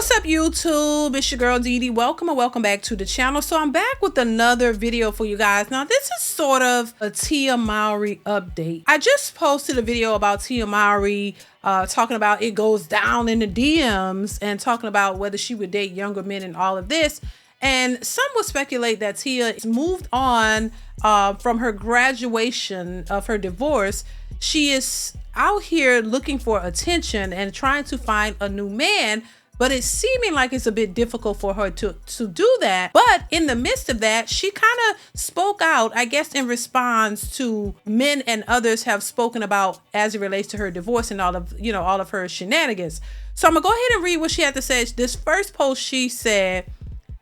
What's up, YouTube? It's your girl DeeDee. Welcome and welcome back to the channel. So I'm back with another video for you guys. Now this is sort of a Tia Mowry update. I just posted a video about Tia Mowry talking about it goes down in the DMs and talking about whether she would date younger men and all of this. And some would speculate that Tia has moved on from her graduation of her divorce. She is out here looking for attention and trying to find a new man. But it's seeming like it's a bit difficult for her to do that. But in the midst of that, she kind of spoke out, I guess, in response to men and others have spoken about as it relates to her divorce and all of her shenanigans. So I'm gonna go ahead and read what she had to say. This first post, she said,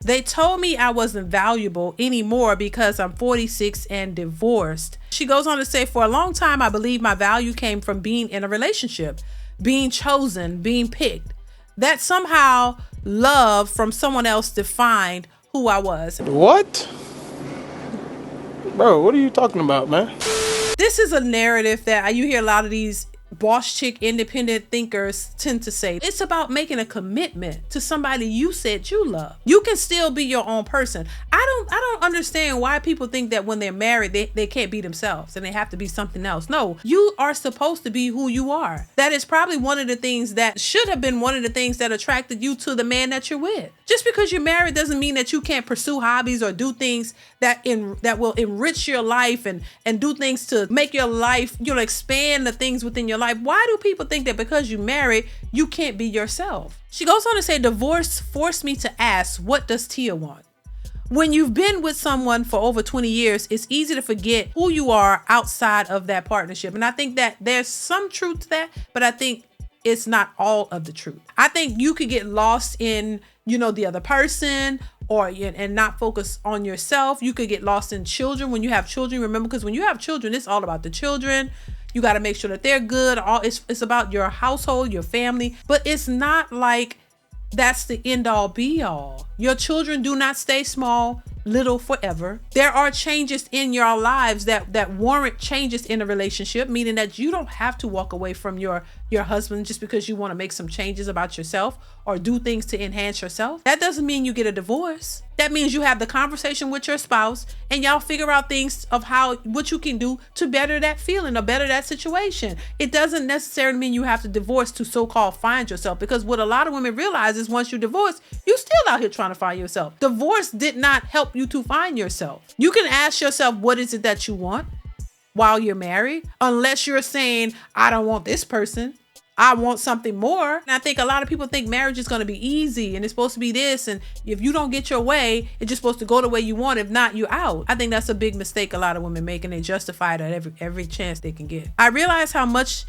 "They told me I wasn't valuable anymore because I'm 46 and divorced." She goes on to say, "For a long time, I believe my value came from being in a relationship, being chosen, being picked. That somehow love from someone else defined who I was." What? Bro, what are you talking about, man? This is a narrative that you hear a lot of these boss chick independent thinkers tend to say. It's about making a commitment to somebody you said you love. You can still be your own person. I don't understand why people think that when they're married they can't be themselves and they have to be something else. No, you are supposed to be who you are. That is probably one of the things that should have been one of the things that attracted you to the man that you're with. Just because you're married doesn't mean that you can't pursue hobbies or do things that will enrich your life and do things to make your life, expand the things within your life. Why do people think that because you married, you can't be yourself? She goes on to say, "Divorce forced me to ask, what does Tia want?" When you've been with someone for over 20 years, it's easy to forget who you are outside of that partnership. And I think that there's some truth to that, but I think it's not all of the truth. I think you could get lost in, the other person and not focus on yourself. You could get lost in children when you have children. Remember, because when you have children, it's all about the children. You got to make sure that they're good. It's about your household, your family, but it's not like that's the end all be all. Your children do not stay small, little forever. There are changes in your lives that warrant changes in a relationship, meaning that you don't have to walk away from your husband just because you want to make some changes about yourself or do things to enhance yourself. That doesn't mean you get a divorce. That means you have the conversation with your spouse and y'all figure out things of what you can do to better that feeling or better that situation. It doesn't necessarily mean you have to divorce to so-called find yourself, because what a lot of women realize is once you divorce, you still out here trying to find yourself. Divorce did not help you to find yourself. You can ask yourself, what is it that you want while you're married? Unless you're saying, I don't want this person, I want something more. And I think a lot of people think marriage is going to be easy and it's supposed to be this. And if you don't get your way, it's just supposed to go the way you want. If not, you're out. I think that's a big mistake a lot of women make, and they justify it at every chance they can get. I realize how much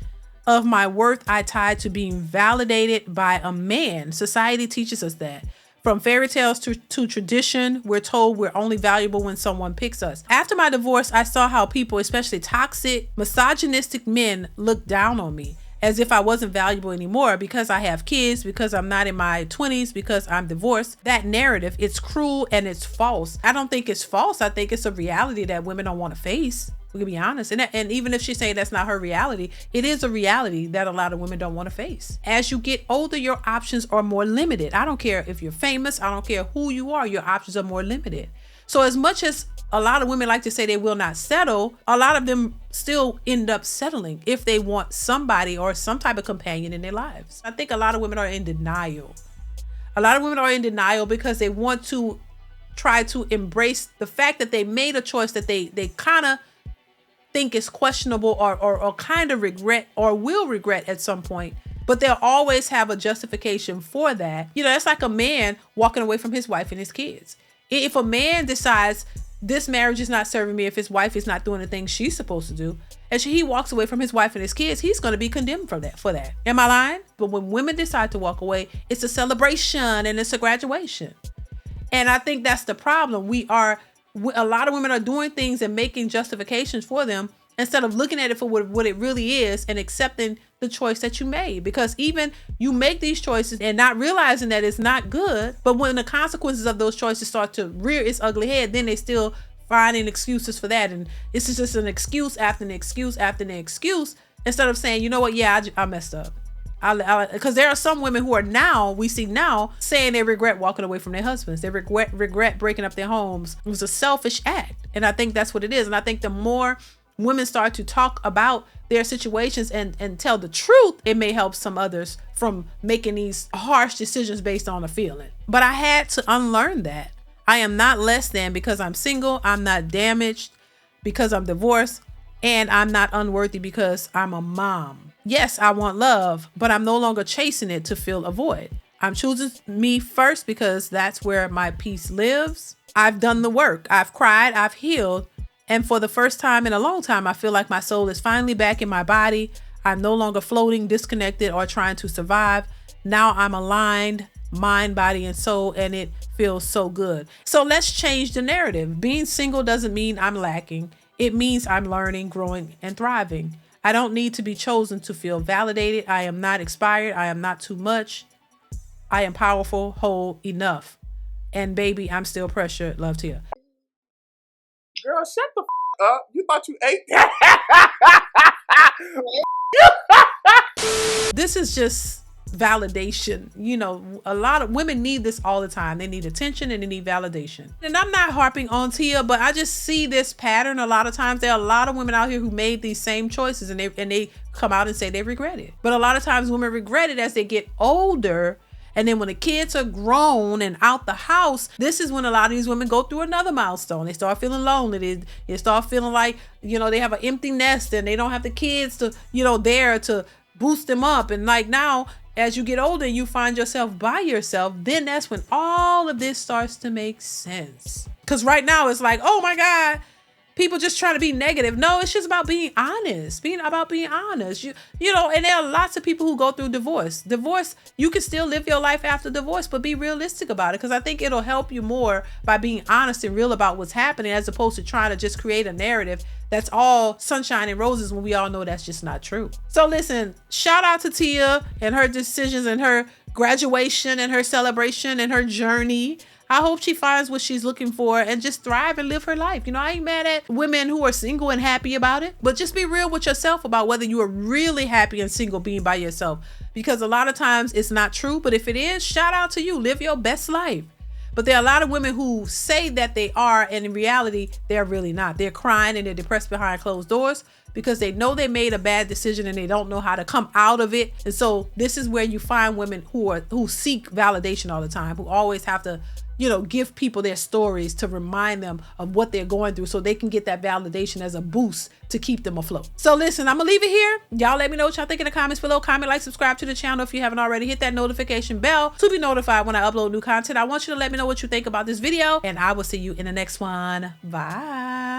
of my worth I tied to being validated by a man. Society teaches us that. From fairy tales to tradition, we're told we're only valuable when someone picks us. After my divorce, I saw how people, especially toxic, misogynistic men, look down on me as if I wasn't valuable anymore because I have kids, because I'm not in my 20s, because I'm divorced. That narrative, it's cruel and it's false. I don't think it's false. I think it's a reality that women don't want to face. We can be honest. And even if she's saying that's not her reality, it is a reality that a lot of women don't want to face. As you get older, your options are more limited. I don't care if you're famous. I don't care who you are. Your options are more limited. So as much as a lot of women like to say they will not settle, a lot of them still end up settling if they want somebody or some type of companion in their lives. I think a lot of women are in denial. A lot of women are in denial because they want to try to embrace the fact that they made a choice that they kind of think is questionable or kind of regret or will regret at some point. But they'll always have a justification for that. It's like a man walking away from his wife and his kids. If a man decides this marriage is not serving me, if his wife is not doing the things she's supposed to do, and he walks away from his wife and his kids, he's going to be condemned for that. Am I lying? But when women decide to walk away, it's a celebration and it's a graduation. And I think that's the problem. A lot of women are doing things and making justifications for them instead of looking at it for what it really is and accepting the choice that you made. Because even you make these choices and not realizing that it's not good, but when the consequences of those choices start to rear its ugly head, then they still finding excuses for that. And it's just an excuse after an excuse after an excuse, instead of saying, you know what, yeah, I messed up. Because there are some women who are now, we see now, saying they regret walking away from their husbands. They regret breaking up their homes. It was a selfish act. And I think that's what it is. And I think the more women start to talk about their situations and tell the truth, it may help some others from making these harsh decisions based on a feeling. But I had to unlearn that. I am not less than because I'm single. I'm not damaged because I'm divorced. And I'm not unworthy because I'm a mom. Yes, I want love, but I'm no longer chasing it to fill a void. I'm choosing me first because that's where my peace lives. I've done the work. I've cried. I've healed. And for the first time in a long time, I feel like my soul is finally back in my body. I'm no longer floating, disconnected, or trying to survive. Now I'm aligned, mind, body, and soul, and it feels so good. So let's change the narrative. Being single doesn't mean I'm lacking. It means I'm learning, growing, and thriving. I don't need to be chosen to feel validated. I am not expired. I am not too much. I am powerful, whole, enough. And baby, I'm still pressure. Love to you. Girl, shut the up. You thought you ate that? This is just validation. You know, a lot of women need this all the time. They need attention and they need validation. And I'm not harping on Tia, but I just see this pattern a lot of times. There are a lot of women out here who made these same choices and they come out and say they regret it. But a lot of times women regret it as they get older. And then when the kids are grown and out the house, this is when a lot of these women go through another milestone. They start feeling lonely. They start feeling like, you know, they have an empty nest and they don't have the kids to, you know, there to boost them up. And like now, as you get older, you find yourself by yourself. Then that's when all of this starts to make sense. Because right now it's like, oh my God, people just trying to be negative. No, it's just about being honest. Being honest. You know, and there are lots of people who go through divorce. Divorce, you can still live your life after divorce, but be realistic about it. Because I think it'll help you more by being honest and real about what's happening as opposed to trying to just create a narrative that's all sunshine and roses when we all know that's just not true. So listen, shout out to Tia and her decisions and her graduation and her celebration and her journey. I hope she finds what she's looking for and just thrive and live her life. You know, I ain't mad at women who are single and happy about it, but just be real with yourself about whether you are really happy and single being by yourself, because a lot of times it's not true. But if it is, shout out to you. Live your best life. But there are a lot of women who say that they are, and in reality, they're really not. They're crying and they're depressed behind closed doors because they know they made a bad decision and they don't know how to come out of it. And so this is where you find women who seek validation all the time, who always have to, you know, give people their stories to remind them of what they're going through so they can get that validation as a boost to keep them afloat. So listen, I'm gonna leave it here. Y'all let me know what y'all think in the comments below. Comment, like, subscribe to the channel if you haven't already. Hit that notification bell to be notified when I upload new content. I want you to let me know what you think about this video, and I will see you in the next one. Bye.